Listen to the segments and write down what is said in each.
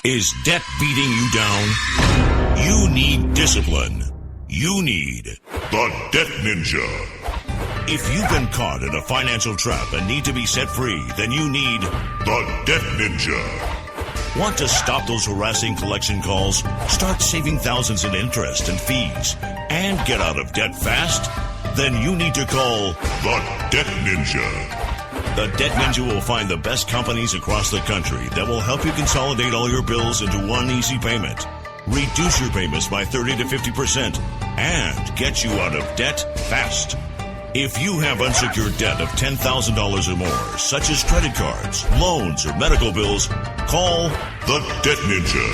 Is debt beating you down? You need discipline. You need the Debt Ninja. If you've been caught in a financial trap and need to be set free, then you need the Debt Ninja. Want to stop those harassing collection calls, start saving thousands in interest and fees, and get out of debt fast? Then you need to call the Debt Ninja. The Debt Ninja will find the best companies across the country that will help you consolidate all your bills into one easy payment, reduce your payments by 30 to 50%, and get you out of debt fast. If you have unsecured debt of $10,000 or more, such as credit cards, loans, or medical bills, call the Debt Ninja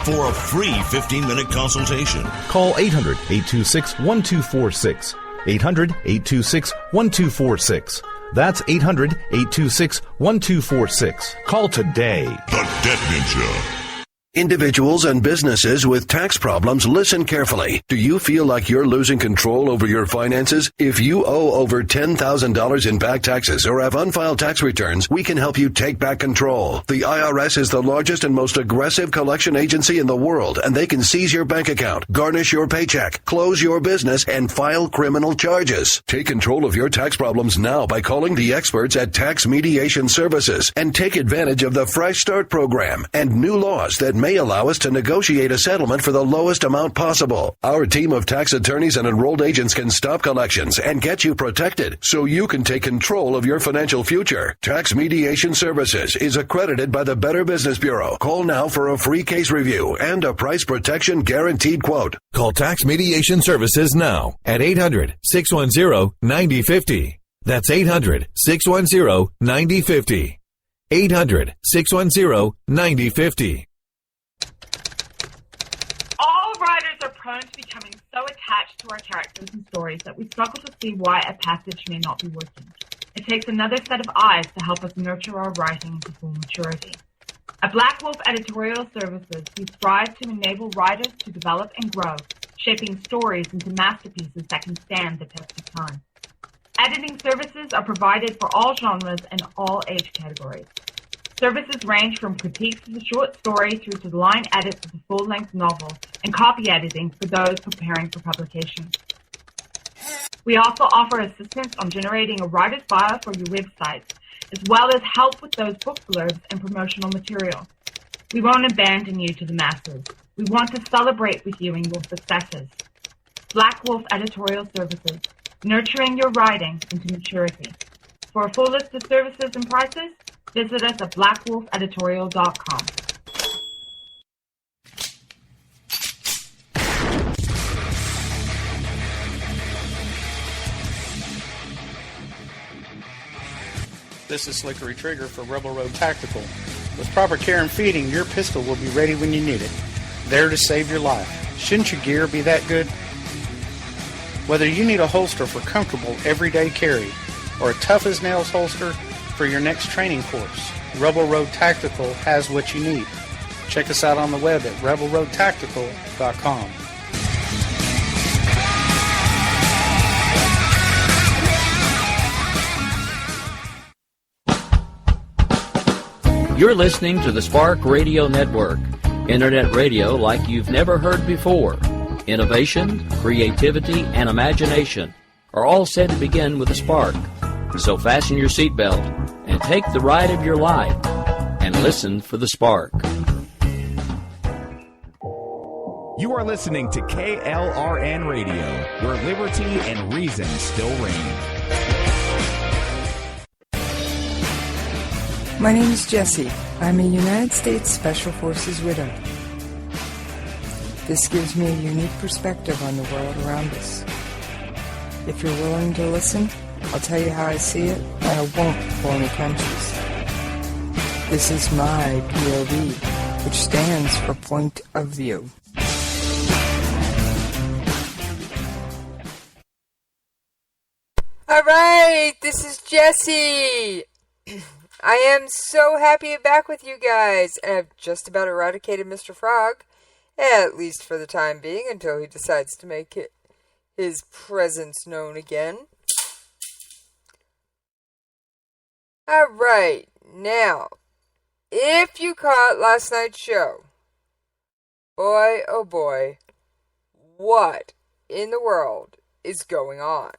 for a free 15-minute consultation. Call 800-826-1246. 800-826-1246. That's 800-826-1246. Call today. The Debt Ninja. Individuals and businesses with tax problems, listen carefully. Do you feel like you're losing control over your finances? If you owe over $10,000 in back taxes or have unfiled tax returns, we can help you take back control. The IRS is the largest and most aggressive collection agency in the world, and they can seize your bank account, garnish your paycheck, close your business, and file criminal charges. Take control of your tax problems now by calling the experts at Tax Mediation Services and take advantage of the Fresh Start program and new laws that may allow us to negotiate a settlement for the lowest amount possible. Our team of tax attorneys and enrolled agents can stop collections and get you protected so you can take control of your financial future. Tax Mediation Services is accredited by the Better Business Bureau. Call now for a free case review and a price protection guaranteed quote. Call Tax Mediation Services now at 800-610-9050. That's 800-610-9050. 800-610-9050. All writers are prone to becoming so attached to our characters and stories that we struggle to see why a passage may not be working. It takes another set of eyes to help us nurture our writing to full maturity. At Black Wolf Editorial Services, we strive to enable writers to develop and grow, shaping stories into masterpieces that can stand the test of time. Editing services are provided for all genres and all age categories. Services range from critiques of the short story through to the line edits of the full-length novel and copy editing for those preparing for publication. We also offer assistance on generating a writer's bio for your website, as well as help with those book blurbs and promotional material. We won't abandon you to the masses. We want to celebrate with you in your successes. Black Wolf Editorial Services, nurturing your writing into maturity. For a full list of services and prices, visit us at blackwolfeditorial.com. This is Slickery Trigger for Rebel Road Tactical. With proper care and feeding, your pistol will be ready when you need it. There to save your life. Shouldn't your gear be that good? Whether you need a holster for comfortable everyday carry or a tough-as-nails holster for your next training course, Rebel Road Tactical has what you need. Check us out on the web at rebelroadtactical.com. You're listening to the Spark Radio Network, internet radio like you've never heard before. Innovation, creativity, and imagination are all said to begin with a spark. So fasten your seatbelt and take the ride of your life and listen for the spark. You are listening to KLRN Radio, where liberty and reason still reign. My name is Jessie. I'm a United States Special Forces widow. This gives me a unique perspective on the world around us. If you're willing to listen, I'll tell you how I see it, and I won't pull any punches. This is my POV, which stands for Point of View. All right, this is Jessie. I am so happy to be back with you guys, and I've just about eradicated Mr. Frog, at least for the time being, until he decides to make his presence known again. Alright, now, if you caught last night's show, boy, oh boy, what in the world is going on?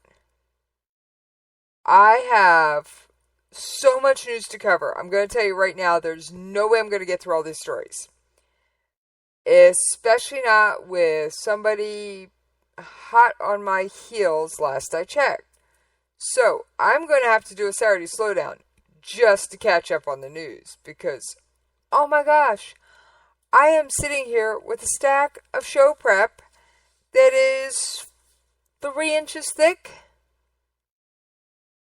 I have so much news to cover. I'm going to tell you right now, there's no way I'm going to get through all these stories. Especially not with somebody hot on my heels last I checked. So, I'm going to have to do a Saturday slowdown just to catch up on the news because, oh my gosh, I am sitting here with a stack of show prep that is 3 inches thick.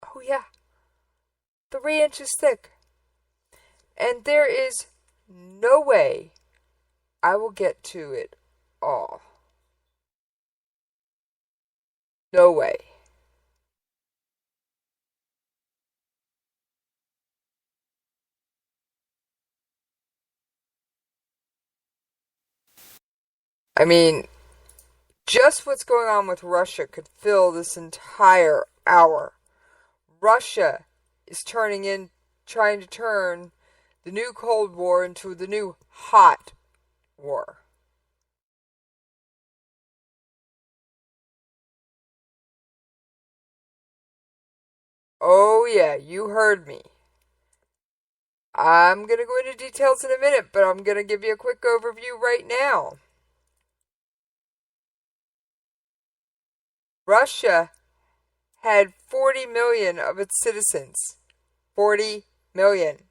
Oh yeah, 3 inches thick. And there is no way I will get to it all. No way. I mean, just what's going on with Russia could fill this entire hour. Russia is trying to turn the new Cold War into the new hot war. Oh yeah, you heard me. I'm going to go into details in a minute, but I'm going to give you a quick overview right now. Russia had 40 million of its citizens, 40 million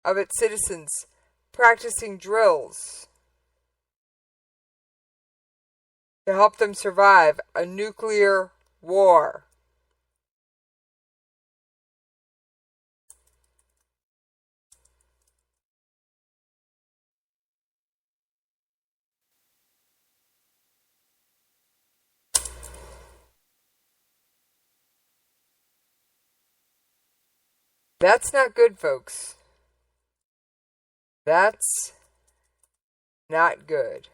of its citizens practicing drills to help them survive a nuclear war. That's not good, folks. That's not good.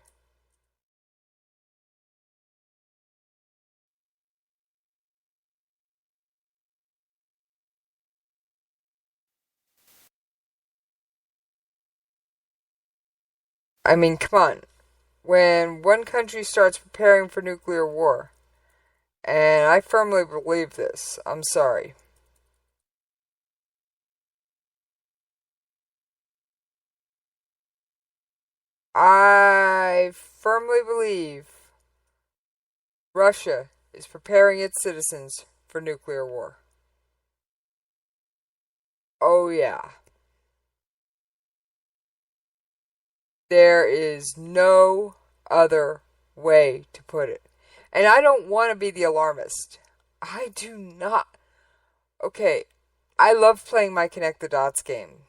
I mean, come on. When one country starts preparing for nuclear war, and I firmly believe this, I'm sorry. I firmly believe Russia is preparing its citizens for nuclear war. Oh yeah. There is no other way to put it. And I don't want to be the alarmist. I do not. Okay, I love playing my Connect the Dots game.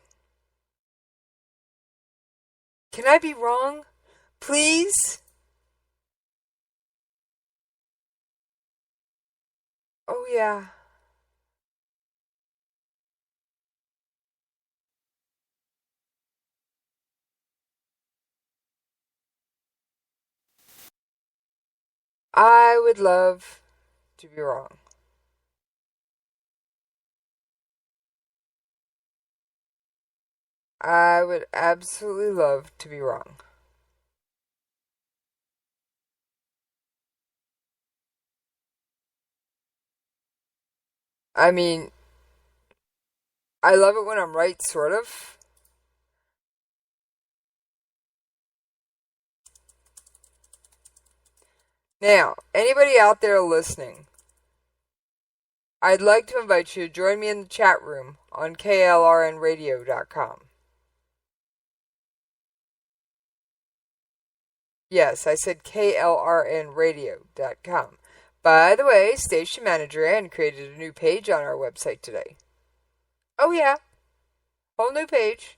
Can I be wrong? Please? Oh, yeah. I would love to be wrong. I would absolutely love to be wrong. I mean, I love it when I'm right, sort of. Now, anybody out there listening, I'd like to invite you to join me in the chat room on KLRNRadio.com. Yes, I said KLRNRadio.com. By the way, Station Manager Ann created a new page on our website today. Oh yeah, whole new page.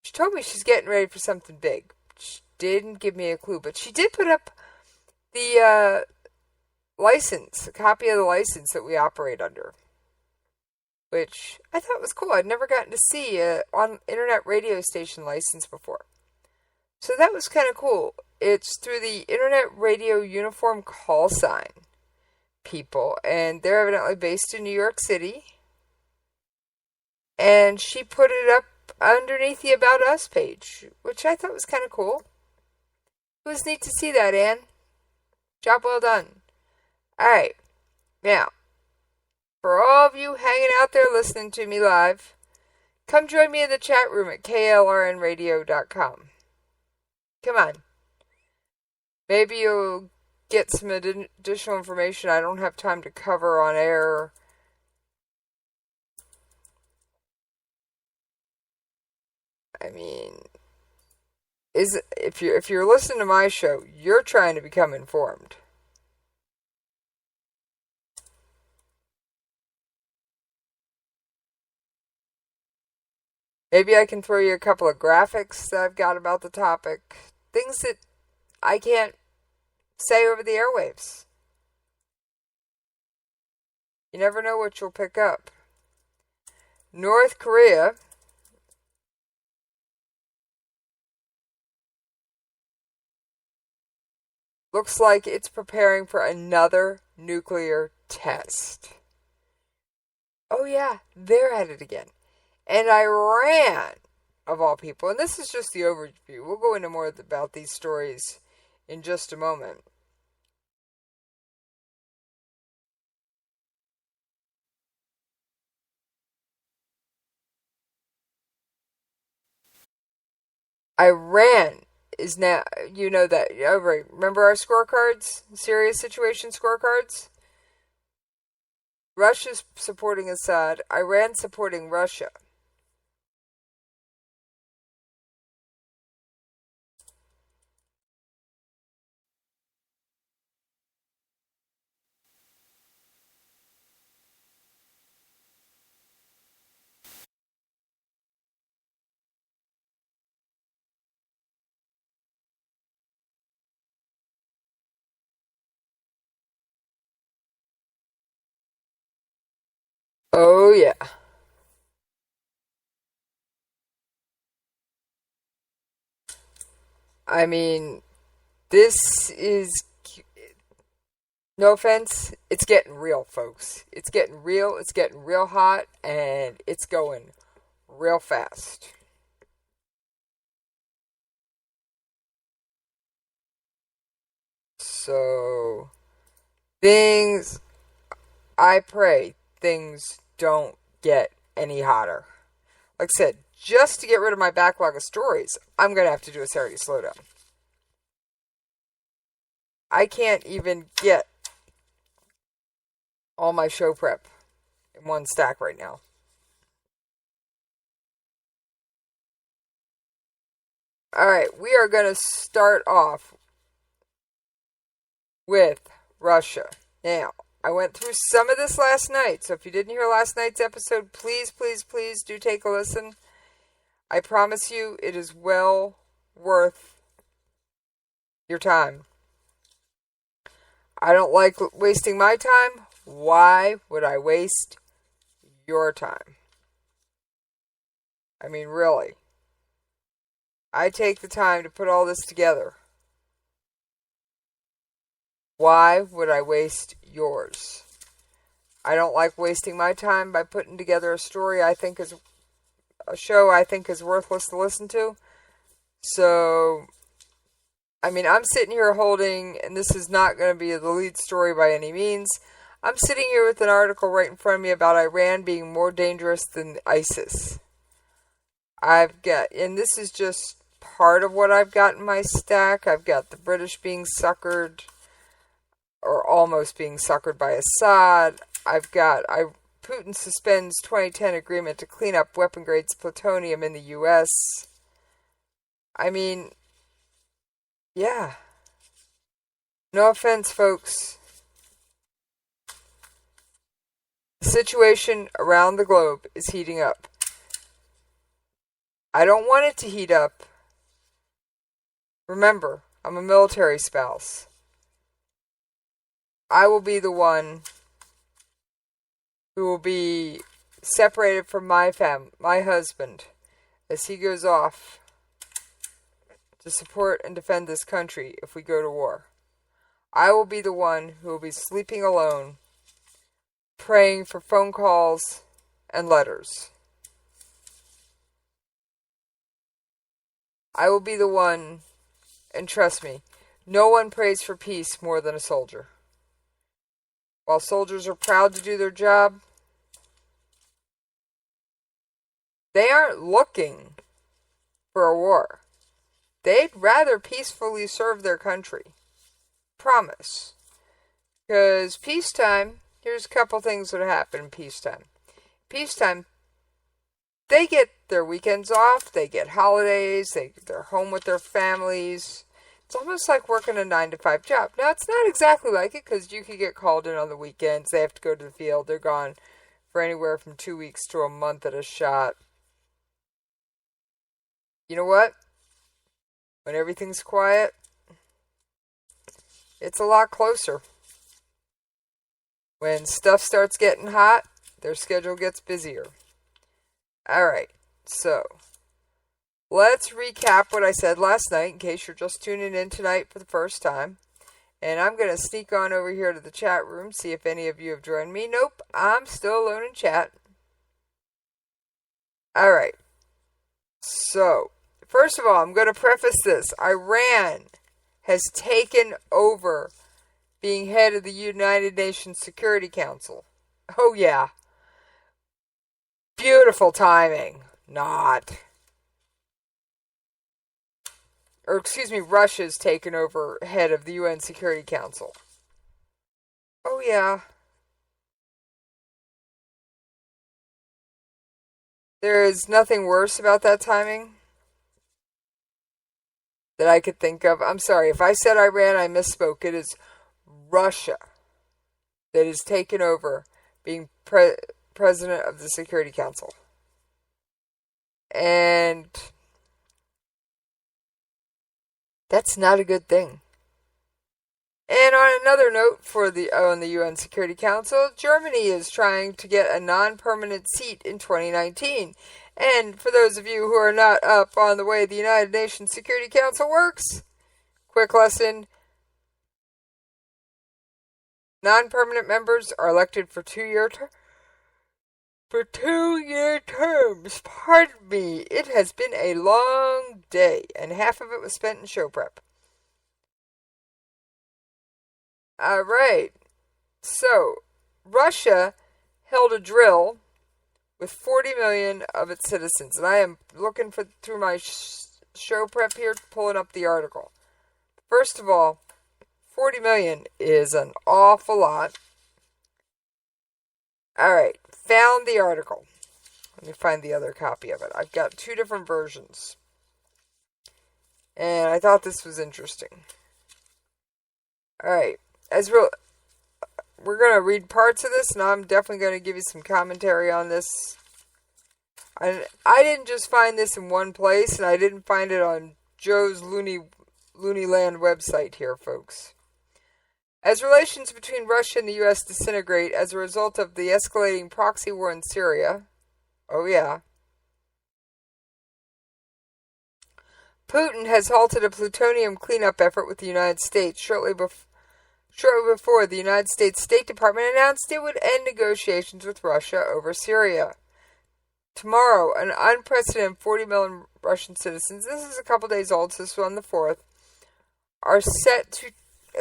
She told me she's getting ready for something big. She didn't give me a clue, but she did put up the license, a copy of the license that we operate under, which I thought was cool. I'd never gotten to see on internet radio station license before. So that was kind of cool. It's through the Internet Radio Uniform Call Sign people, and they're evidently based in New York City. And she put it up underneath the About Us page, which I thought was kind of cool. It was neat to see that, Anne. Job well done. Alright, now, for all of you hanging out there listening to me live, come join me in the chat room at KLRNRadio.com. Come on. Maybe you'll get some additional information I don't have time to cover on air. I mean, if you're listening to my show, you're trying to become informed. Maybe I can throw you a couple of graphics that I've got about the topic. Things that I can't say over the airwaves. You never know what you'll pick up. North Korea looks like it's preparing for another nuclear test. Oh yeah, they're at it again. And Iran, of all people, and this is just the overview. We'll go into more about these stories in just a moment. Iran is now, you know that, right, remember our scorecards? Serious situation scorecards? Russia's supporting Assad, Iran supporting Russia. Oh, yeah. I mean, this is, no offense, it's getting real, folks. It's getting real hot, and it's going real fast. So, I pray things don't get any hotter. Like I said, just to get rid of my backlog of stories, I'm going to have to do a Saturday Slowdown. I can't even get all my show prep in one stack right now. Alright, we are going to start off with Russia. Now, I went through some of this last night, so if you didn't hear last night's episode, please, please, please do take a listen. I promise you, it is well worth your time. I don't like wasting my time. Why would I waste your time? I mean, really. I take the time to put all this together. Why would I waste yours? I don't like wasting my time by putting together a story I think is a show I think is worthless to listen to. So, I mean, I'm sitting here holding, and this is not going to be the lead story by any means. I'm sitting here with an article right in front of me about Iran being more dangerous than ISIS. And this is just part of what I've got in my stack. I've got the British being suckered, or almost being suckered by Assad. Putin suspends 2010 agreement to clean up weapon-grade plutonium in the U.S. I mean, yeah. No offense, folks. The situation around the globe is heating up. I don't want it to heat up. Remember, I'm a military spouse. I will be the one who will be separated from my husband, as he goes off to support and defend this country if we go to war. I will be the one who will be sleeping alone, praying for phone calls and letters. I will be the one, and trust me, No one prays for peace more than a soldier. While soldiers are proud to do their job, they aren't looking for a war. They'd rather peacefully serve their country. Promise. Because peacetime, here's a couple things that happen in peacetime. Peacetime, they get their weekends off, they get holidays, they're home with their families. It's almost like working a 9-to-5 job. Now, it's not exactly like it, because you could get called in on the weekends. They have to go to the field. They're gone for anywhere from 2 weeks to a month at a shot. You know what? When everything's quiet, it's a lot closer. When stuff starts getting hot, their schedule gets busier. Alright, so let's recap what I said last night in case you're just tuning in tonight for the first time. And I'm going to sneak on over here to the chat room, see if any of you have joined me. Nope, I'm still alone in chat. Alright, so first of all, I'm going to preface this. Iran has taken over being head of the United Nations Security Council. Oh yeah. Beautiful timing. Not. Or excuse me, Russia's taken over head of the UN Security Council. Oh yeah. There is nothing worse about that timing that I could think of. I'm sorry, if I said Iran, I misspoke. It is Russia that is taken over being president of the Security Council. And that's not a good thing. And on another note on the UN Security Council, Germany is trying to get a non-permanent seat in 2019. And for those of you who are not up on the way the United Nations Security Council works, quick lesson. Non-permanent members are elected for 2-year terms. Pardon me. It has been a long day, and half of it was spent in show prep. Alright. So, Russia held a drill with 40 million of its citizens. And I am looking through my show prep here, pulling up the article. First of all, 40 million is an awful lot. Alright, found the article. Let me find the other copy of it. I've got 2 different versions. And I thought this was interesting. Alright, we're going to read parts of this, and I'm definitely going to give you some commentary on this. I didn't just find this in one place, and I didn't find it on Joe's Looney Land website here, folks. As relations between Russia and the U.S. disintegrate as a result of the escalating proxy war in Syria, oh yeah, Putin has halted a plutonium cleanup effort with the United States shortly before the United States State Department announced it would end negotiations with Russia over Syria. Tomorrow, an unprecedented 40 million Russian citizens, this is a couple days old, so this is on the 4th, are set to,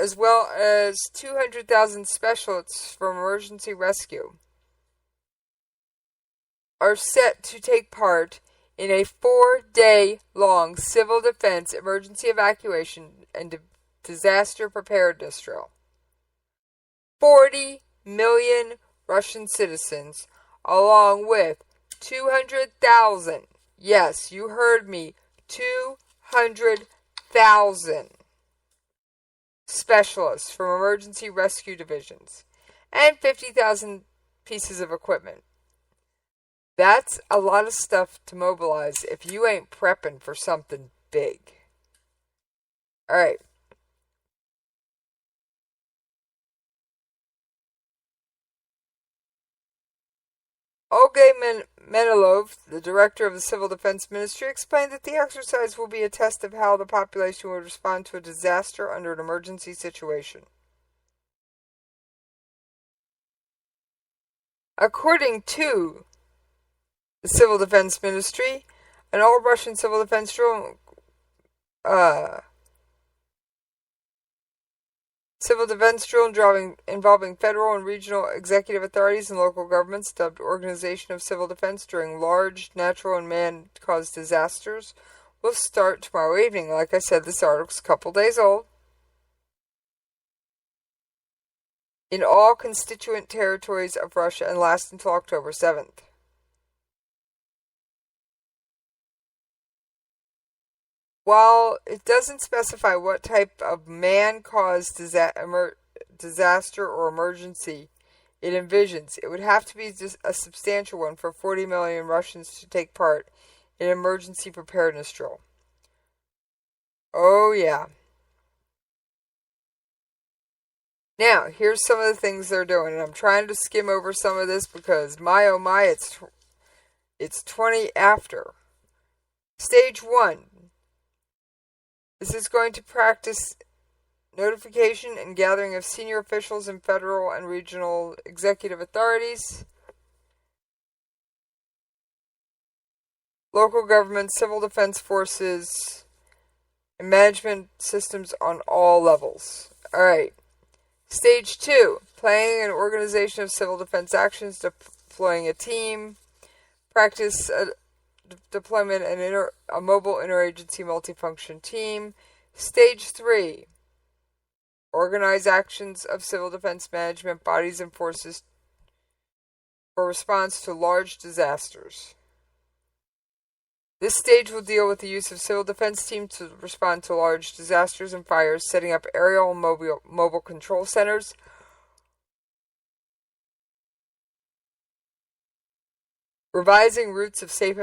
as well as 200,000 specialists from emergency rescue, are set to take part in a 4-day-long civil defense emergency evacuation and disaster preparedness drill. 40 million Russian citizens, along with 200,000, yes, you heard me, 200,000 specialists from emergency rescue divisions, and 50,000 pieces of equipment. That's a lot of stuff to mobilize if you ain't prepping for something big. Alright. Olga Menilov, the director of the Civil Defense Ministry, explained that the exercise will be a test of how the population would respond to a disaster under an emergency situation. According to the Civil Defense Ministry, an all-Russian civil defense drill Civil defense drill involving federal and regional executive authorities and local governments, dubbed Organization of Civil Defense during large natural and man-caused disasters, will start tomorrow evening. Like I said, this article's a couple days old. In all constituent territories of Russia and last until October 7th. While it doesn't specify what type of man-caused disaster or emergency it envisions, it would have to be a substantial one for 40 million Russians to take part in an emergency preparedness drill. Oh, yeah. Now, here's some of the things they're doing, and I'm trying to skim over some of this because, my oh my, it's 20 after. Stage 1. This is going to practice notification and gathering of senior officials in federal and regional executive authorities, local government, civil defense forces, and management systems on all levels. All right. Stage 2, planning and organization of civil defense actions, deploying a team, practice deployment and a mobile interagency multifunction team. Stage 3, organize actions of civil defense management bodies and forces for response to large disasters. This stage will deal with the use of civil defense teams to respond to large disasters and fires, setting up aerial and mobile control centers, revising routes of safe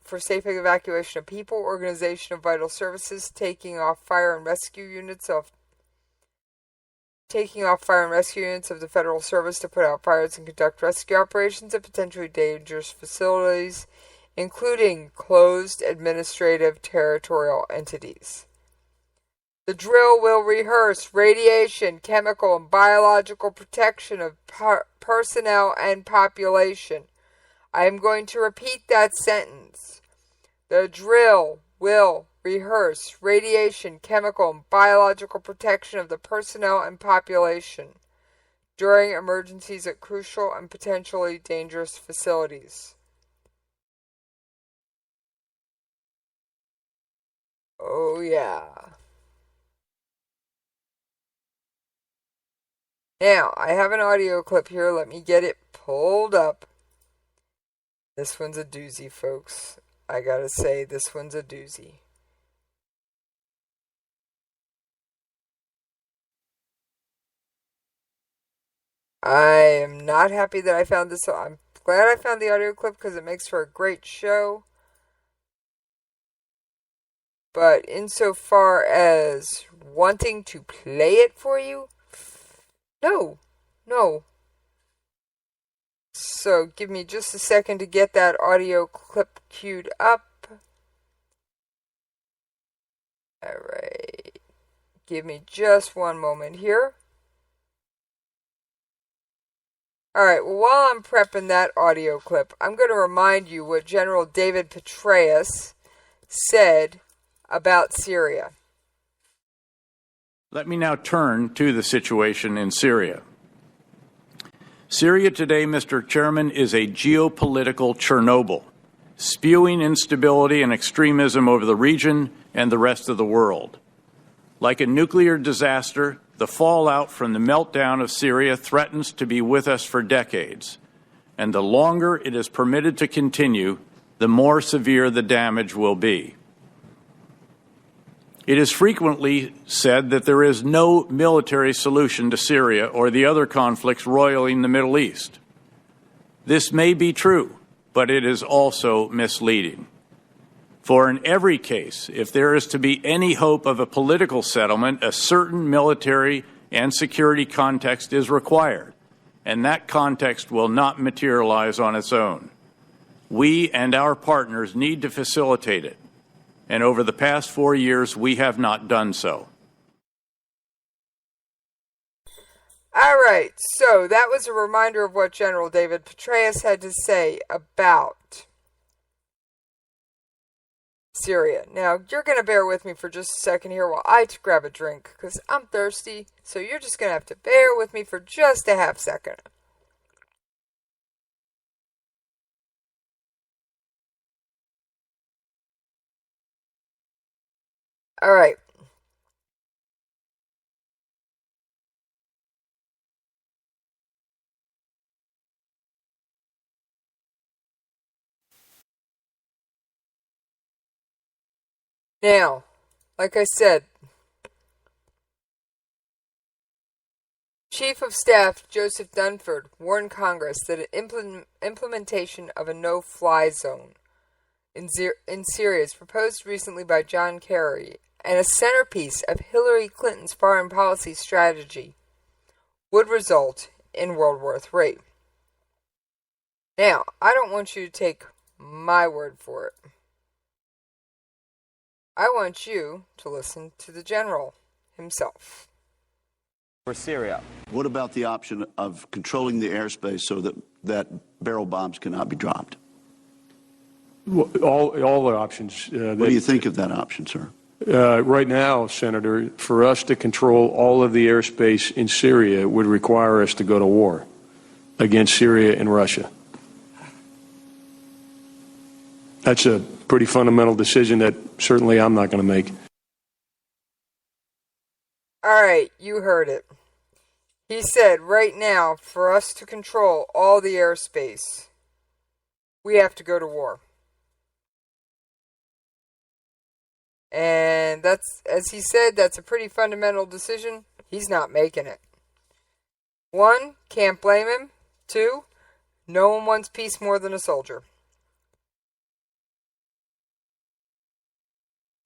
for safe evacuation of people, organization of vital services, taking off fire and rescue units of the Federal Service to put out fires and conduct rescue operations at potentially dangerous facilities, including closed administrative territorial entities. The drill will rehearse radiation, chemical, and biological protection of personnel and population. I am going to repeat that sentence. The drill will rehearse radiation, chemical, and biological protection of the personnel and population during emergencies at crucial and potentially dangerous facilities. Oh, yeah. Now, I have an audio clip here. Let me get it pulled up. This one's a doozy, folks. I gotta say, this one's a doozy. I am not happy that I found this. I'm glad I found the audio clip because it makes for a great show. But insofar as wanting to play it for you, no. So give me just a second to get that audio clip queued up. Alright. Give me just one moment here. Alright, well, while I'm prepping that audio clip, I'm going to remind you what General David Petraeus said about Syria. Let me now turn to the situation in Syria. Syria today, Mr. Chairman, is a geopolitical Chernobyl, spewing instability and extremism over the region and the rest of the world. Like a nuclear disaster, the fallout from the meltdown of Syria threatens to be with us for decades, and the longer it is permitted to continue, the more severe the damage will be. It is frequently said that there is no military solution to Syria or the other conflicts roiling the Middle East. This may be true, but it is also misleading. For in every case, if there is to be any hope of a political settlement, a certain military and security context is required, and that context will not materialize on its own. We and our partners need to facilitate it. And over the past 4 years, we have not done so. All right, so that was a reminder of what General David Petraeus had to say about Syria. Now, you're going to bear with me for just a second here while I grab a drink, because I'm thirsty, so you're just going to have to bear with me for just a half second. All right. Now, like I said, Chief of Staff Joseph Dunford warned Congress that an implementation of a no-fly zone in Syria, as proposed recently by John Kerry, and a centerpiece of Hillary Clinton's foreign policy strategy, would result in World War III. Now, I don't want you to take my word for it. I want you to listen to the general himself. For Syria. What about the option of controlling the airspace so that barrel bombs cannot be dropped? All the options. What do you think of that option, sir? Right now, Senator, for us to control all of the airspace in Syria would require us to go to war against Syria and Russia. That's a pretty fundamental decision that certainly I'm not going to make. All right, you heard it. He said right now, for us to control all the airspace, we have to go to war. And that's, as he said, that's a pretty fundamental decision. He's not making it. 1, can't blame him. 2, no one wants peace more than a soldier.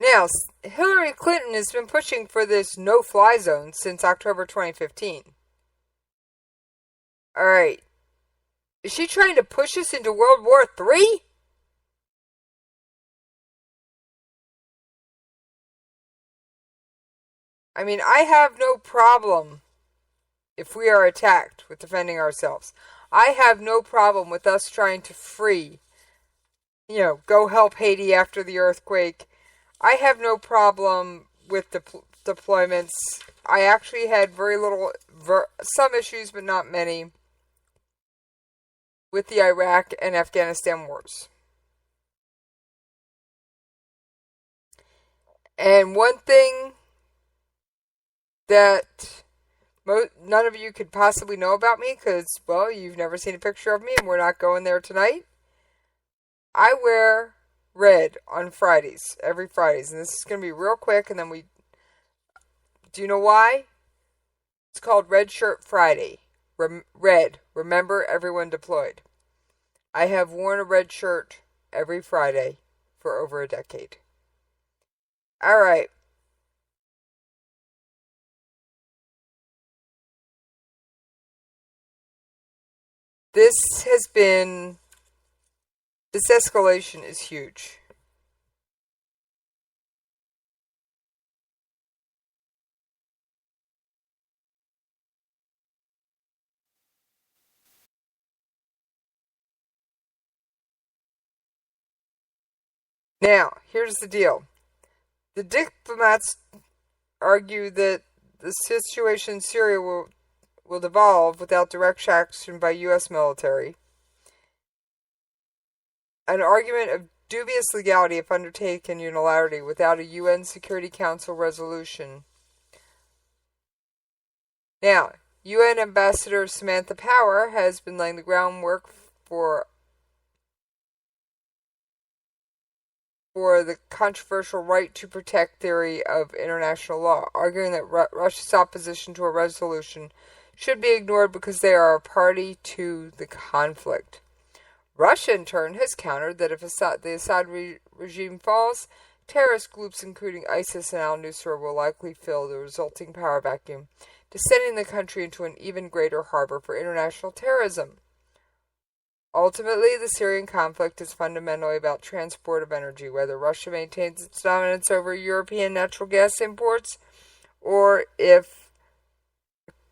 Now, Hillary Clinton has been pushing for this no-fly zone since October 2015. All right. Is she trying to push us into World War III? I mean, I have no problem if we are attacked with defending ourselves. I have no problem with us trying to free, go help Haiti after the earthquake. I have no problem with deployments. I actually had some issues, but not many, with the Iraq and Afghanistan wars. And one thing that none of you could possibly know about me, because, well, you've never seen a picture of me, and we're not going there tonight. I wear red on Fridays, every Fridays, and this is going to be real quick, and then do you know why? It's called Red Shirt Friday. Red, remember everyone deployed. I have worn a red shirt every Friday for over a decade. All right. This escalation is huge. Now, here's the deal. The diplomats argue that the situation in Syria will devolve without direct action by U.S. military. An argument of dubious legality if undertaken unilaterally without a UN Security Council resolution. Now, UN Ambassador Samantha Power has been laying the groundwork for the controversial right to protect theory of international law, arguing that Russia's opposition to a resolution should be ignored because they are a party to the conflict. Russia, in turn, has countered that if the Assad regime falls, terrorist groups including ISIS and al-Nusra will likely fill the resulting power vacuum, descending the country into an even greater harbor for international terrorism. Ultimately, the Syrian conflict is fundamentally about transport of energy, whether Russia maintains its dominance over European natural gas imports, or if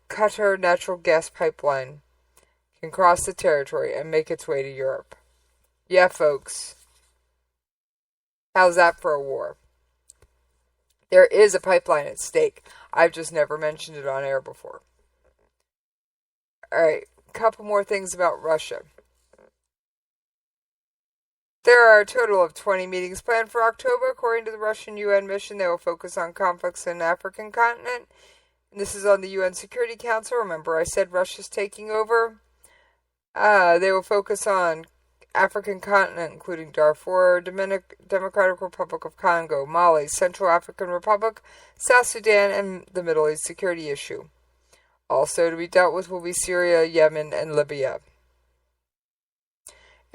Qatar natural gas pipeline can cross the territory and make its way to Europe. Yeah, folks. How's that for a war? There is a pipeline at stake. I've just never mentioned it on air before. Alright, a couple more things about Russia. There are a total of 20 meetings planned for October. According to the Russian UN mission, they will focus on conflicts in the African continent. And this is on the UN Security Council. Remember, I said Russia's taking over. They will focus on African continent, including Darfur, Democratic Republic of Congo, Mali, Central African Republic, South Sudan, and the Middle East security issue. Also to be dealt with will be Syria, Yemen, and Libya.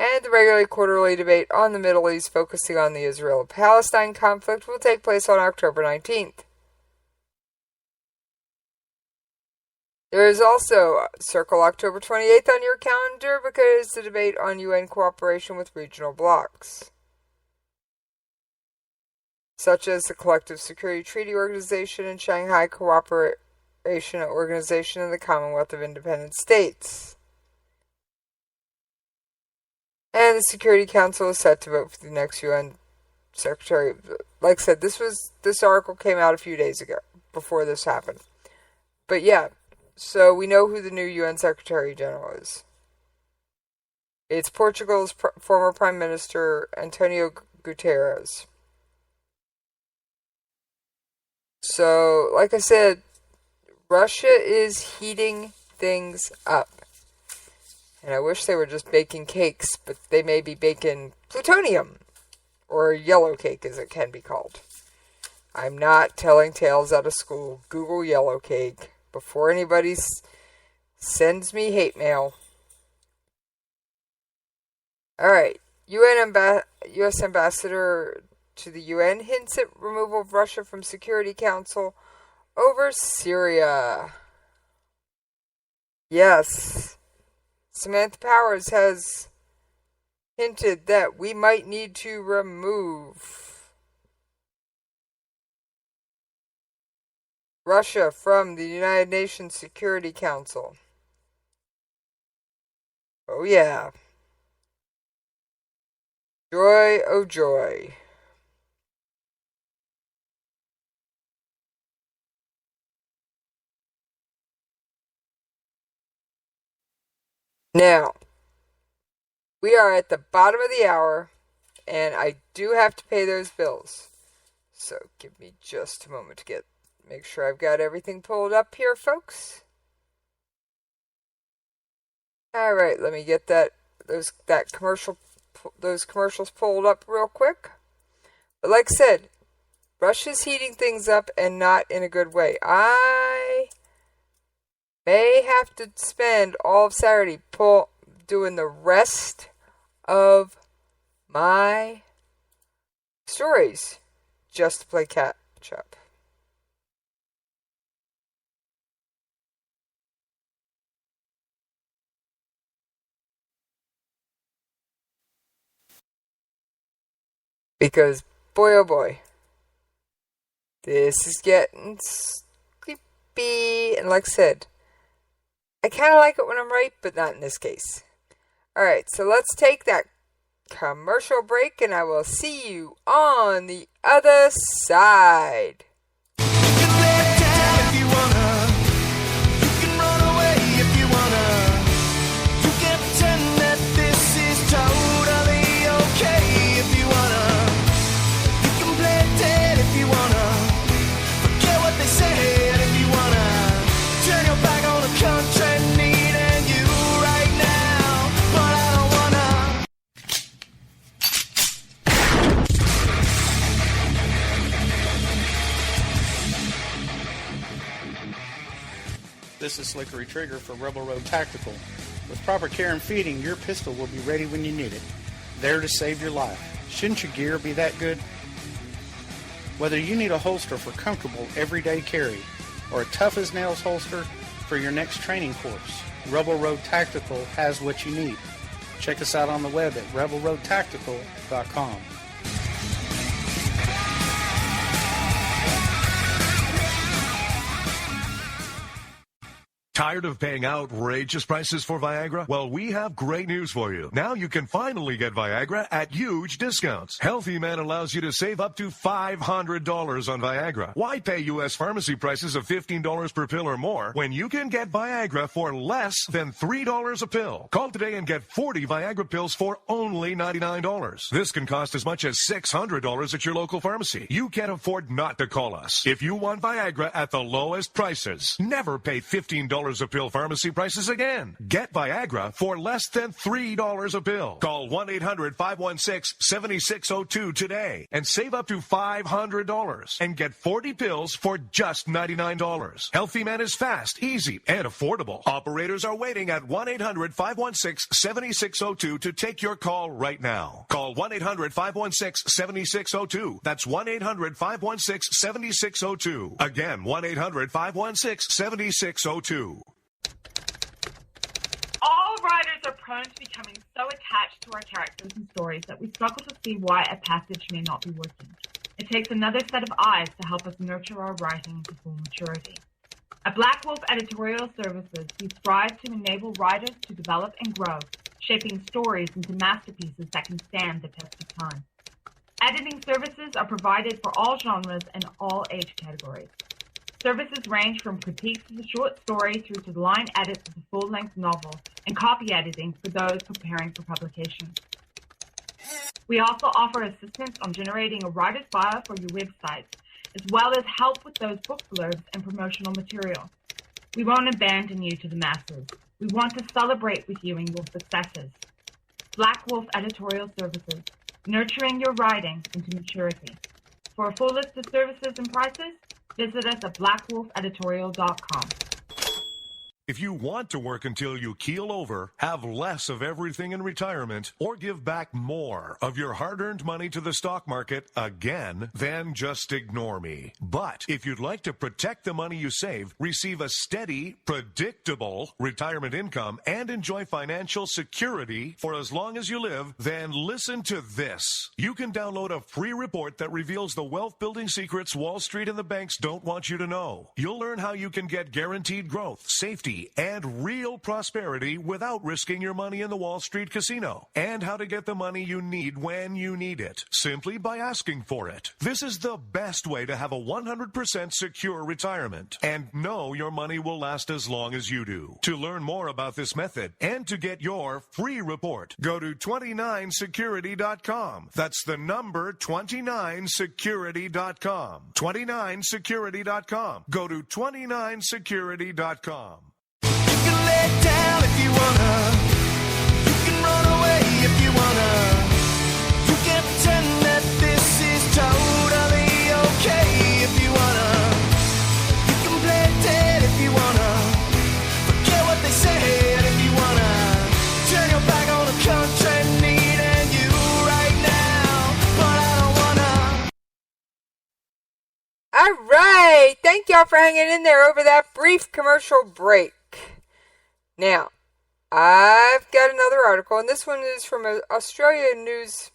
And the regular quarterly debate on the Middle East, focusing on the Israel-Palestine conflict, will take place on October 19th. There is also circle October 28th on your calendar because the debate on UN cooperation with regional blocs, such as the Collective Security Treaty Organization and Shanghai Cooperation Organization and the Commonwealth of Independent States. And the Security Council is set to vote for the next UN Secretary. Like I said, this article came out a few days ago, before this happened. But yeah, so we know who the new UN Secretary General is. It's Portugal's former Prime Minister, Antonio Guterres. So, like I said, Russia is heating things up. And I wish they were just baking cakes, but they may be baking plutonium, or yellow cake as it can be called. I'm not telling tales out of school. Google yellow cake before anybody sends me hate mail. Alright, U.S. Ambassador to the UN hints at removal of Russia from Security Council over Syria. Yes. Samantha Powers has hinted that we might need to remove Russia from the United Nations Security Council. Oh yeah. Joy, oh joy. Now, we are at the bottom of the hour, and I do have to pay those bills. So give me just a moment to make sure I've got everything pulled up here, folks. All right, let me get those commercials pulled up real quick. But like I said, Russia's heating things up, and not in a good way. I may have to spend all of Saturday doing the rest of my stories just to play catch up. Because, boy oh boy, this is getting creepy. And like I said, I kind of like it when I'm right, but not in this case. Alright, so let's take that commercial break, and I will see you on the other side. This is Slickery Trigger for Rebel Road Tactical. With proper care and feeding, your pistol will be ready when you need it. There to save your life. Shouldn't your gear be that good? Whether you need a holster for comfortable everyday carry, or a tough-as-nails holster for your next training course, Rebel Road Tactical has what you need. Check us out on the web at rebelroadtactical.com. Tired of paying outrageous prices for Viagra? Well, we have great news for you. Now you can finally get Viagra at huge discounts. Healthy Man allows you to save up to $500 on Viagra. Why pay U.S. pharmacy prices of $15 per pill or more when you can get Viagra for less than $3 a pill? Call today and get 40 Viagra pills for only $99. This can cost as much as $600 at your local pharmacy. You can't afford not to call us. If you want Viagra at the lowest prices, never pay $15 a pill pharmacy prices again. Get Viagra for less than $3 a pill. Call 1-800-516-7602 today and save up to $500 and get 40 pills for just $99. Healthy Man is fast, easy, and affordable. Operators are waiting at 1-800-516-7602 to take your call right now. Call 1-800-516-7602. That's 1-800-516-7602. Again, 1-800-516-7602. All writers are prone to becoming so attached to our characters and stories that we struggle to see why a passage may not be working. It takes another set of eyes to help us nurture our writing to full maturity. At Black Wolf Editorial Services, we strive to enable writers to develop and grow, shaping stories into masterpieces that can stand the test of time. Editing services are provided for all genres and all age categories. Services range from critiques of the short story through to the line edits of the full-length novel and copy editing for those preparing for publication. We also offer assistance on generating a writer's bio for your website, as well as help with those book blurbs and promotional material. We won't abandon you to the masses. We want to celebrate with you in your successes. Black Wolf Editorial Services, nurturing your writing into maturity. For a full list of services and prices, visit us at blackwolfeditorial.com. If you want to work until you keel over, have less of everything in retirement, or give back more of your hard-earned money to the stock market again, then just ignore me. But if you'd like to protect the money you save, receive a steady, predictable retirement income, and enjoy financial security for as long as you live, then listen to this. You can download a free report that reveals the wealth-building secrets Wall Street and the banks don't want you to know. You'll learn how you can get guaranteed growth, safety, and real prosperity without risking your money in the Wall Street casino, and how to get the money you need when you need it, simply by asking for it. This is the best way to have a 100% secure retirement and know your money will last as long as you do. To learn more about this method and to get your free report, go to 29security.com. That's the number 29security.com. 29security.com. Go to 29security.com. Down if you wanna, you can run away if you wanna, you can pretend that this is totally okay if you wanna, you can play dead if you wanna, forget what they said if you wanna, turn your back on the country needing you right now, but I don't wanna. Alright, thank y'all for hanging in there over that brief commercial break. Now, I've got another article, and this one is from Australian News.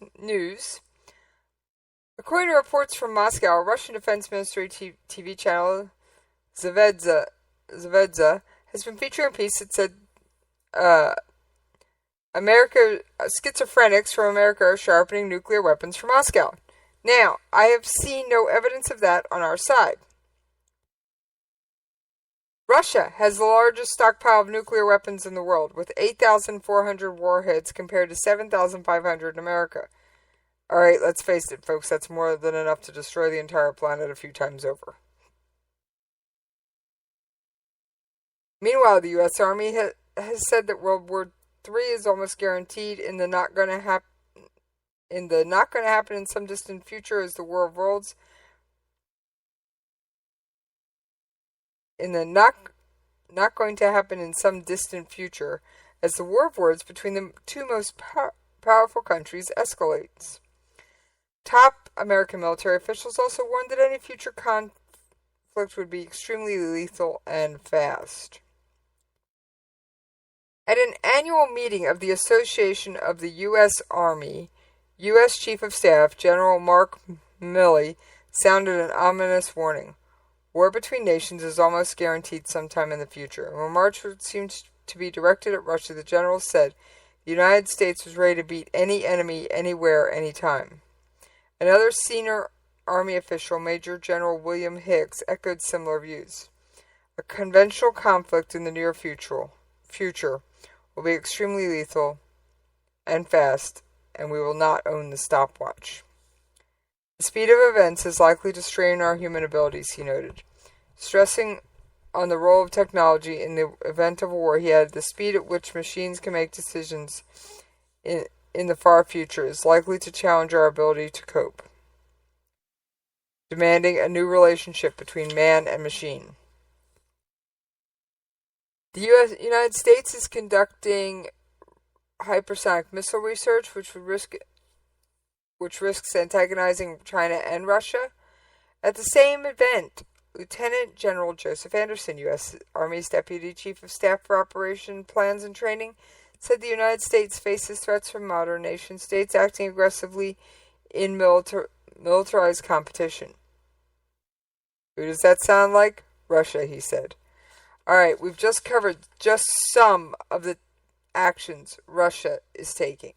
According to reports from Moscow, Russian Defense Ministry TV channel Zvezda has been featuring a piece that said schizophrenics from America are sharpening nuclear weapons for Moscow. Now, I have seen no evidence of that on our side. Russia has the largest stockpile of nuclear weapons in the world, with 8,400 warheads compared to 7,500 in America. Alright, let's face it, folks, that's more than enough to destroy the entire planet a few times over. Meanwhile, the U.S. Army has said that World War III is almost guaranteed in the not going to happen in some distant future as the War of Worlds. In the not going to happen in some distant future as the War of Words between the two most powerful countries escalates. Top American military officials also warned that any future conflict would be extremely lethal and fast. At an annual meeting of the Association of the U.S. Army, U.S. Chief of Staff General Mark Milley sounded an ominous warning. War between nations is almost guaranteed sometime in the future. When March seemed to be directed at Russia, the general said the United States was ready to beat any enemy, anywhere, anytime. Another senior Army official, Major General William Hicks, echoed similar views. A conventional conflict in the near future will be extremely lethal and fast, and we will not own the stopwatch. The speed of events is likely to strain our human abilities, he noted. Stressing on the role of technology in the event of a war, he added, the speed at which machines can make decisions in the far future is likely to challenge our ability to cope, demanding a new relationship between man and machine. The United States is conducting hypersonic missile research, which risks antagonizing China and Russia. At the same event, Lieutenant General Joseph Anderson, U.S. Army's Deputy Chief of Staff for Operation Plans and Training, said the United States faces threats from modern nation states acting aggressively in militarized competition. Who does that sound like? Russia, he said. Alright, we've just covered just some of the actions Russia is taking.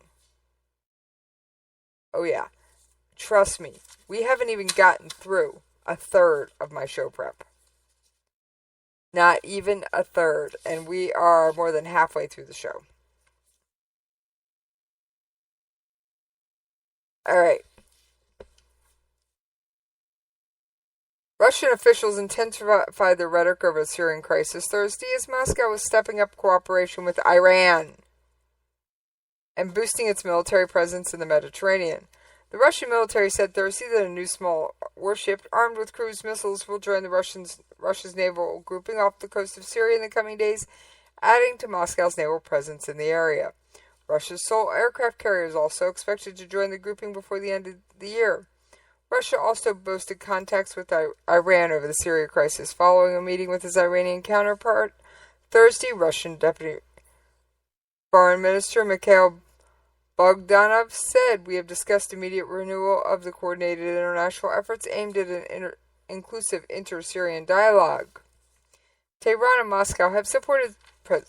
Oh yeah, trust me, we haven't even gotten through a third of my show prep. Not even a third, and we are more than halfway through the show. Alright. Russian officials intensified their rhetoric over the Syrian crisis Thursday as Moscow was stepping up cooperation with Iran and boosting its military presence in the Mediterranean. The Russian military said Thursday that a new small warship armed with cruise missiles will join Russia's naval grouping off the coast of Syria in the coming days, adding to Moscow's naval presence in the area. Russia's sole aircraft carrier is also expected to join the grouping before the end of the year. Russia also boasted contacts with Iran over the Syria crisis. Following a meeting with his Iranian counterpart Thursday, Russian Deputy Foreign Minister Mikhail Bogdanov said, "We have discussed immediate renewal of the coordinated international efforts aimed at an inclusive inter-Syrian dialogue." Tehran and Moscow have supported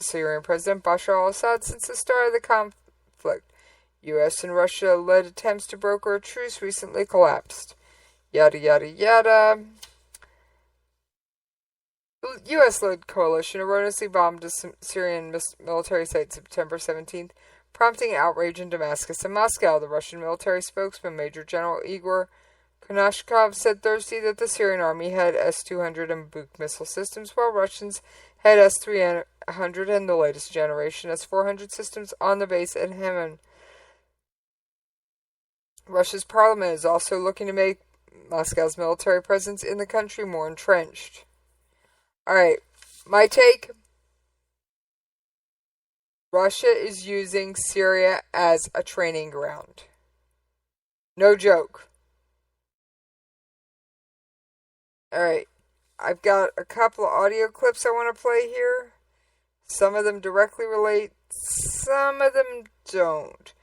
Syrian President Bashar al-Assad since the start of the conflict. U.S. and Russia-led attempts to broker a truce recently collapsed. Yada, yada, yada. The U.S.-led coalition erroneously bombed a Syrian military site September 17th, prompting outrage in Damascus and Moscow. The Russian military spokesman, Major General Igor Konashkov, said Thursday that the Syrian army had S-200 and Buk missile systems, while Russians had S-300 and the latest generation S-400 systems on the base at Heman. Russia's parliament is also looking to make Moscow's military presence in the country more entrenched. Alright, my take. Russia is using Syria as a training ground. No joke. Alright, I've got a couple of audio clips I want to play here. Some of them directly relate, some of them don't.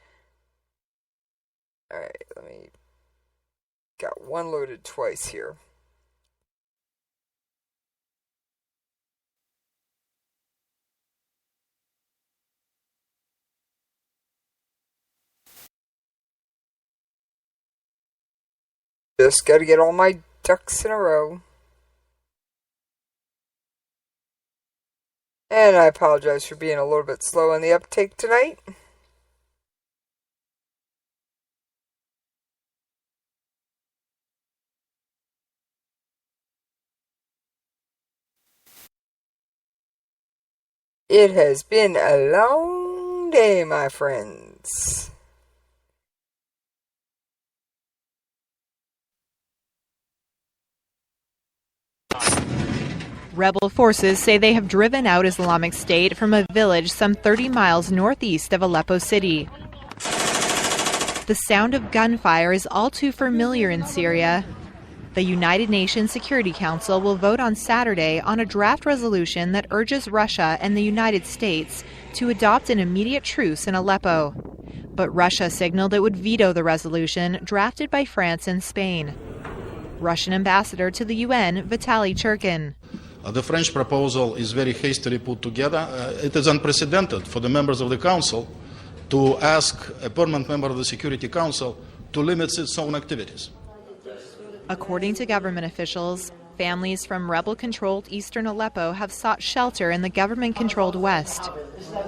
Alright, let me... Got one loaded twice here. Just gotta get all my ducks in a row. And I apologize for being a little bit slow on the uptake tonight. It has been a long day, my friends. Rebel forces say they have driven out Islamic State from a village some 30 miles northeast of Aleppo City. The sound of gunfire is all too familiar in Syria. The United Nations Security Council will vote on Saturday on a draft resolution that urges Russia and the United States to adopt an immediate truce in Aleppo. But Russia signaled it would veto the resolution drafted by France and Spain. Russian ambassador to the UN, Vitaly Churkin. The French proposal is very hastily put together. It is unprecedented for the members of the Council to ask a permanent member of the Security Council to limit its own activities. According to government officials, families from rebel-controlled eastern Aleppo have sought shelter in the government-controlled west.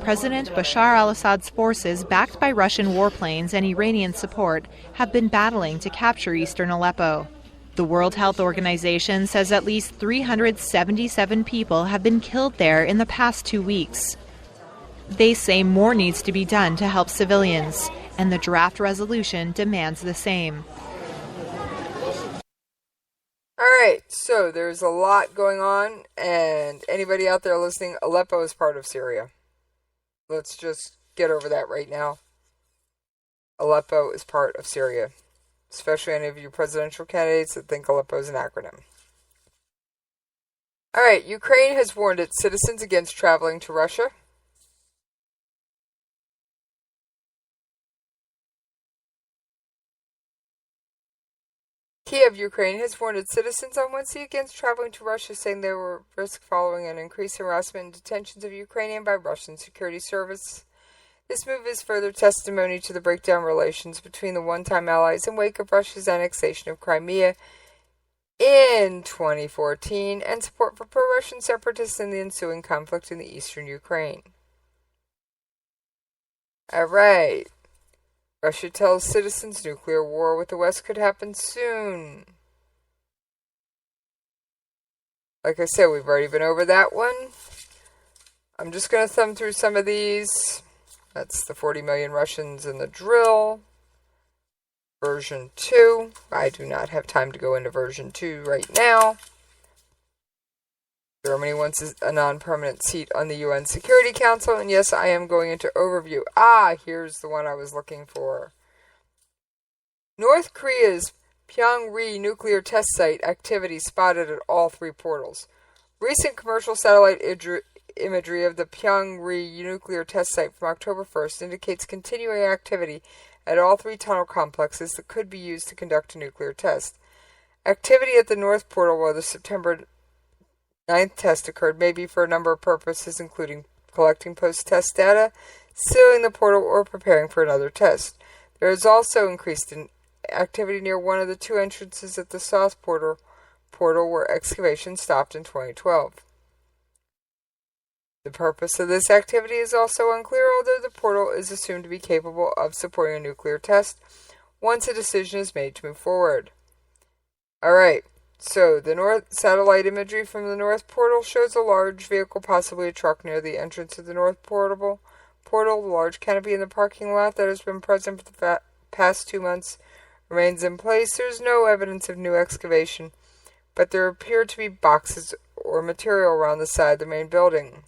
President Bashar al-Assad's forces, backed by Russian warplanes and Iranian support, have been battling to capture eastern Aleppo. The World Health Organization says at least 377 people have been killed there in the past 2 weeks. They say more needs to be done to help civilians, and the draft resolution demands the same. Alright, so there's a lot going on, and anybody out there listening, Aleppo is part of Syria. Let's just get over that right now. Aleppo is part of Syria. Especially any of you presidential candidates that think Aleppo is an acronym. Alright, Ukraine has warned its citizens against traveling to Russia. Kiev, Ukraine, has warned its citizens on Wednesday against traveling to Russia, saying they were at risk following an increased harassment and detentions of Ukrainian by Russian security service. This move is further testimony to the breakdown relations between the one-time allies in wake of Russia's annexation of Crimea in 2014 and support for pro-Russian separatists in the ensuing conflict in the eastern Ukraine. Alright. Russia tells citizens nuclear war with the West could happen soon. Like I said, we've already been over that one. I'm just going to thumb through some of these. That's the 40 million Russians in the drill. Version 2. I do not have time to go into version 2 right now. Germany wants a non-permanent seat on the UN Security Council. And yes, I am going into overview. Here's the one I was looking for. North Korea's Pyongyang nuclear test site activity spotted at all 3 portals. Recent commercial satellite imagery of the Pyongyang nuclear test site from October 1st indicates continuing activity at all 3 tunnel complexes that could be used to conduct a nuclear test. Activity at the North Portal where the September 9th test occurred may be for a number of purposes, including collecting post-test data, sealing the portal, or preparing for another test. There is also increased activity near one of the 2 entrances at the South Portal where excavation stopped in 2012. The purpose of this activity is also unclear, although the portal is assumed to be capable of supporting a nuclear test once a decision is made to move forward. Alright, so the North satellite imagery from the North Portal shows a large vehicle, possibly a truck, near the entrance of the North Portal. The large canopy in the parking lot that has been present for the past 2 months remains in place. There's no evidence of new excavation, but there appear to be boxes or material around the side of the main building.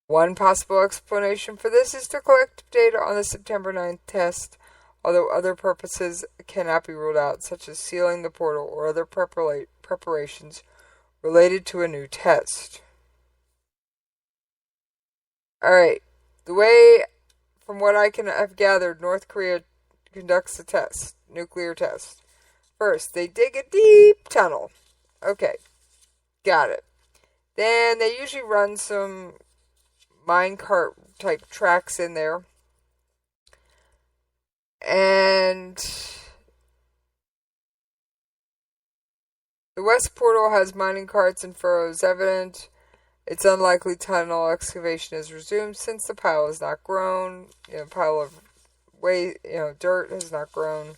One possible explanation for this is to collect data on the September 9th test, although other purposes cannot be ruled out, such as sealing the portal or other preparations related to a new test. Alright, the way, from what I have gathered, North Korea conducts a test, nuclear test. First, they dig a deep tunnel. Okay, got it. Then they usually run some minecart type tracks in there. And the West Portal has mining carts and furrows evident. It's unlikely tunnel excavation is resumed since the pile has not grown. Pile of dirt has not grown.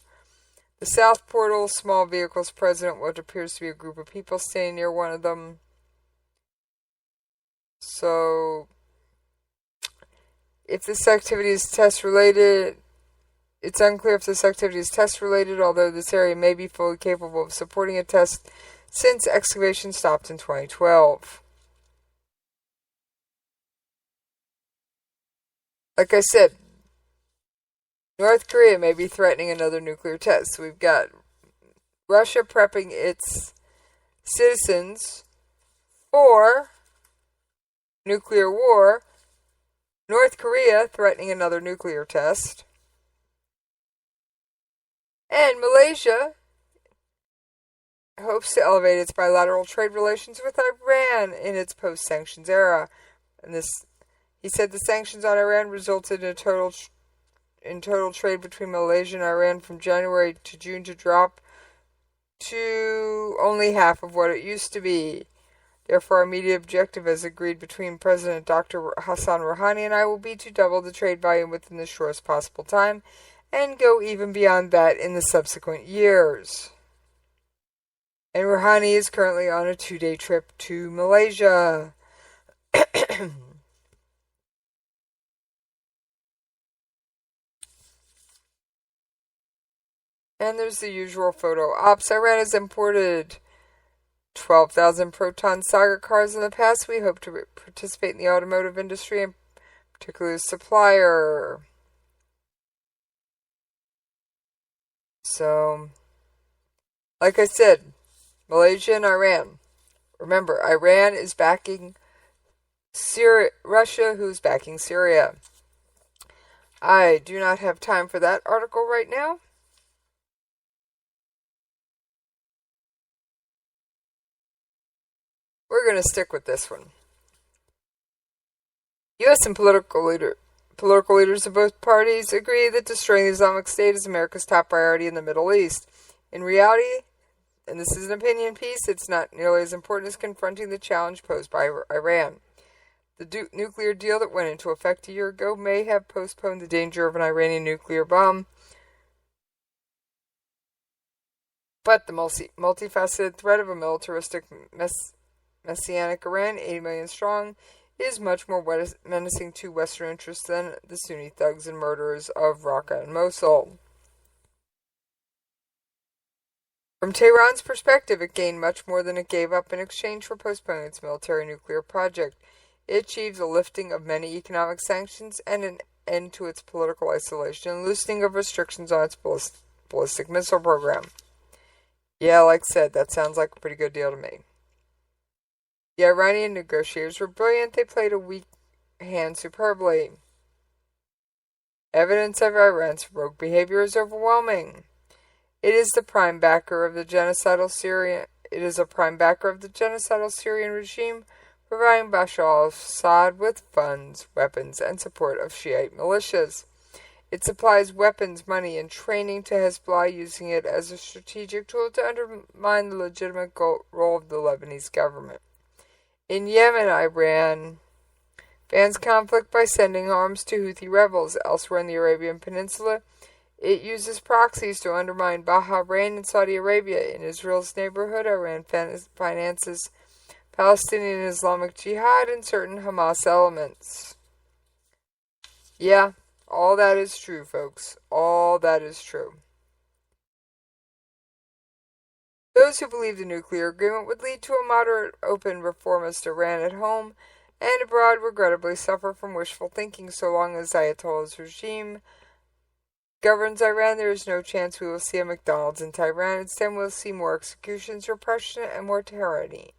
The South Portal, small vehicles present, what appears to be a group of people standing near one of them. So, if this activity is test-related, it's unclear if this activity is test-related, although this area may be fully capable of supporting a test since excavation stopped in 2012. Like I said, North Korea may be threatening another nuclear test. So we've got Russia prepping its citizens for nuclear war, North Korea threatening another nuclear test, and Malaysia hopes to elevate its bilateral trade relations with Iran in its post-sanctions era. And he said the sanctions on Iran resulted in total trade between Malaysia and Iran from January to June to drop to only half of what it used to be. Therefore, our immediate objective, as agreed between President Dr. Hassan Rouhani and I, will be to double the trade volume within the shortest possible time and go even beyond that in the subsequent years. And Rouhani is currently on a 2-day trip to Malaysia. And there's the usual photo ops. Iran has imported 12,000 Proton Saga cars in the past. We hope to participate in the automotive industry, and particularly as supplier. So, like I said, Malaysia and Iran. Remember, Iran is backing Russia, who's backing Syria. I do not have time for that article right now. We're going to stick with this one. U.S. and political leaders of both parties agree that destroying the Islamic State is America's top priority in the Middle East. In reality, and this is an opinion piece, it's not nearly as important as confronting the challenge posed by Iran. The nuclear deal that went into effect a year ago may have postponed the danger of an Iranian nuclear bomb, but the multifaceted threat of a militaristic Messianic Iran, 80 million strong, is much more menacing to Western interests than the Sunni thugs and murderers of Raqqa and Mosul. From Tehran's perspective, it gained much more than it gave up in exchange for postponing its military nuclear project. It achieved the lifting of many economic sanctions and an end to its political isolation and loosening of restrictions on its ballistic missile program. Yeah, like I said, that sounds like a pretty good deal to me. The Iranian negotiators were brilliant. They played a weak hand superbly. Evidence of Iran's rogue behavior is overwhelming. It is a prime backer of the genocidal Syrian regime, providing Bashar al-Assad with funds, weapons, and support of Shiite militias. It supplies weapons, money, and training to Hezbollah, using it as a strategic tool to undermine the legitimate role of the Lebanese government. In Yemen, Iran fans conflict by sending arms to Houthi rebels. Elsewhere in the Arabian Peninsula, it uses proxies to undermine Bahrain and Saudi Arabia. In Israel's neighborhood, Iran finances Palestinian Islamic Jihad and certain Hamas elements. Yeah, all that is true, folks. All that is true. Those who believe the nuclear agreement would lead to a moderate, open, reformist Iran at home and abroad regrettably suffer from wishful thinking. So long as Ayatollah's regime governs Iran, there is no chance we will see a McDonald's in Tehran. Instead, we'll see more executions, repression, and more tyranny.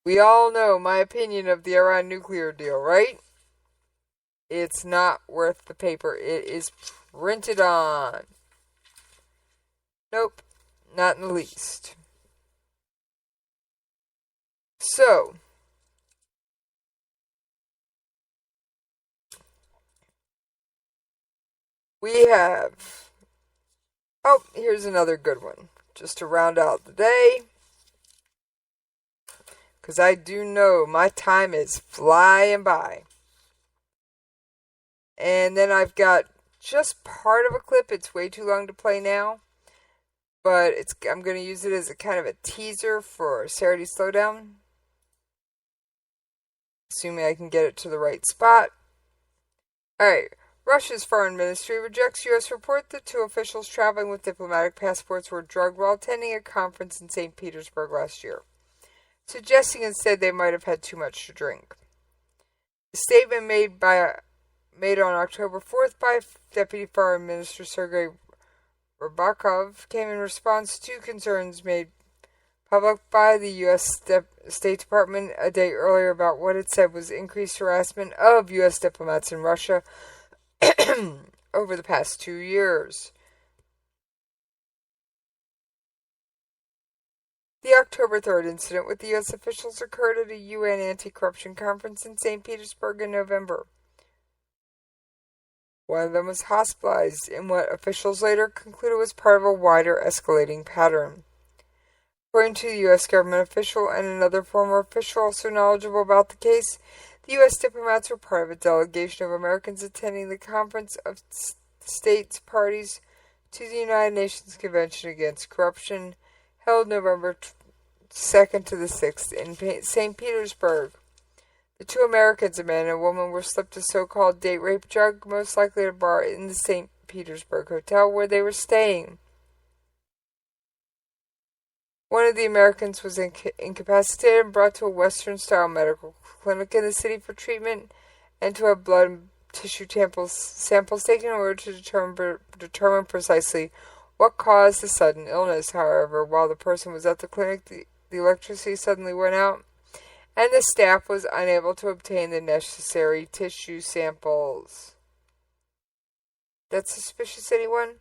We all know my opinion of the Iran nuclear deal, right? It's not worth the paper it is printed on. Nope, not in the least. So, we have, here's another good one, just to round out the day, because I do know my time is flying by. And then I've got just part of a clip. It's way too long to play now, but I'm going to use it as a kind of a teaser for Saturday Slowdown, assuming I can get it to the right spot. Alright, Russia's foreign ministry rejects U.S. report that 2 officials traveling with diplomatic passports were drugged while attending a conference in St. Petersburg last year, suggesting instead they might have had too much to drink. The statement made on October 4th by Deputy Foreign Minister Sergei Rybakov came in response to concerns made public by the U.S. State Department a day earlier about what it said was increased harassment of U.S. diplomats in Russia over the past 2 years. The October 3rd incident with the U.S. officials occurred at a UN anti-corruption conference in St. Petersburg in November. One of them was hospitalized in what officials later concluded was part of a wider escalating pattern. According to the U.S. government official and another former official also knowledgeable about the case, the U.S. diplomats were part of a delegation of Americans attending the Conference of States Parties to the United Nations Convention Against Corruption, held November 2nd to the 6th in St. Petersburg. The two Americans, a man and a woman, were slipped a so-called date rape drug, most likely at a bar in the St. Petersburg hotel where they were staying. One of the Americans was incapacitated and brought to a Western-style medical clinic in the city for treatment and to have blood and tissue samples taken in order to determine precisely what caused the sudden illness. However, while the person was at the clinic, the electricity suddenly went out, and the staff was unable to obtain the necessary tissue samples. That suspicious, anyone?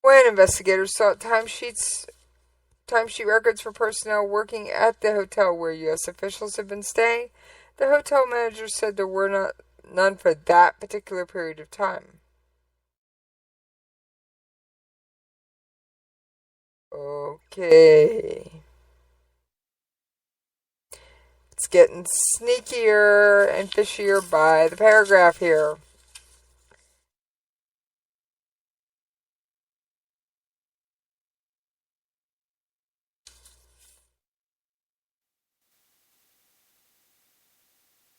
When investigators sought timesheet records for personnel working at the hotel where U.S. officials had been staying, the hotel manager said there were none for that particular period of time. Okay. It's getting sneakier and fishier by the paragraph here.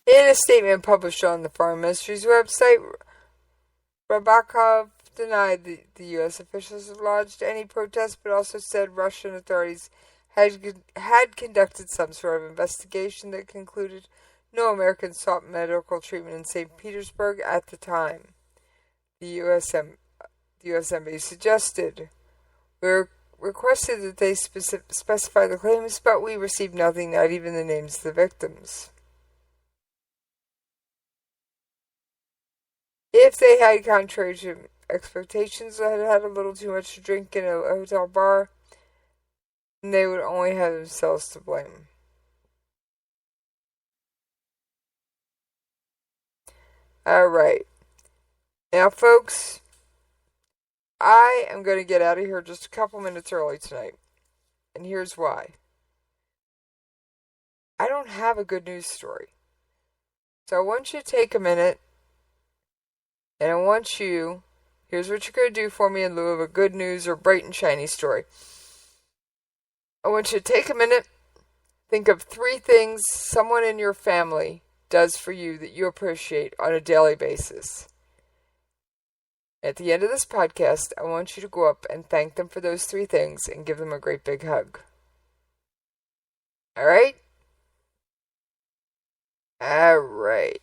In a statement published on the Foreign Ministry's website, Rabakov denied the U.S. officials had lodged any protest, but also said Russian authorities had conducted some sort of investigation that concluded no Americans sought medical treatment in St. Petersburg at the time. The U.S. Embassy suggested. We requested that they specify the claims, but we received nothing, not even the names of the victims. If they had, contrary to expectations, had a little too much to drink in a hotel bar, they would only have themselves to blame. Alright. Now, folks, I am going to get out of here just a couple minutes early tonight. And here's why. I don't have a good news story. So I want you to take a minute, and I want you, here's what you're going to do for me in lieu of a good news or bright and shiny story. I want you to take a minute, think of 3 things someone in your family does for you that you appreciate on a daily basis. At the end of this podcast, I want you to go up and thank them for those 3 things and give them a great big hug. Alright? Alright.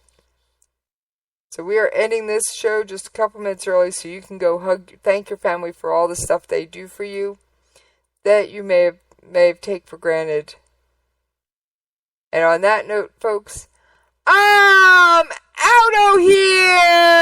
So we are ending this show just a couple minutes early so you can go thank your family for all the stuff they do for you that you may have taken for granted. And on that note, folks, I'm out of here!